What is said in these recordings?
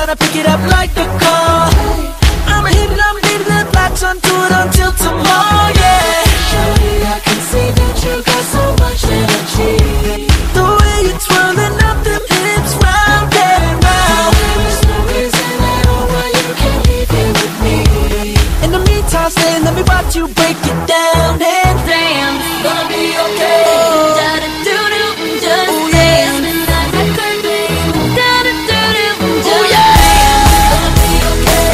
tryna pick it up like a call. I'ma hit it, I'm leaving the lights on, do it until tomorrow, yeah. Shawty, I can see that you got so much energy. The way you're twirling up them hips round and round. There's no reason at all why you can't leave here with me. In the meantime, stay, let me watch you break it down and Damn, gonna be okay. Da-da-doo-doo, just dance. Da-da-doo-doo, oh yeah. gonna be okay.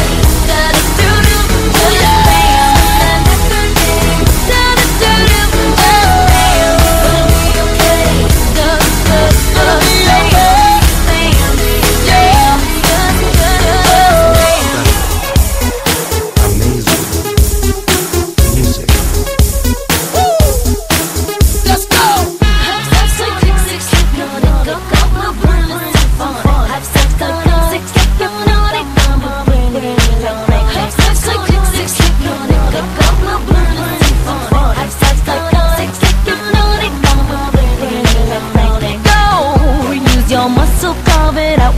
Da-da-doo-doo, just dance. Da-da-doo-doo, just dance. Gonna be okay. Gonna be okay. Yeah. Amazing music. Let's go.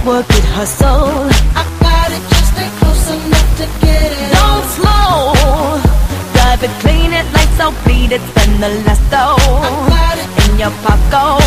Work it, hustle. I got it, just stay close enough to get it. Don't slow. Drive it, clean it, lights out, bleed it, spend the last dough I got it. in your pocket.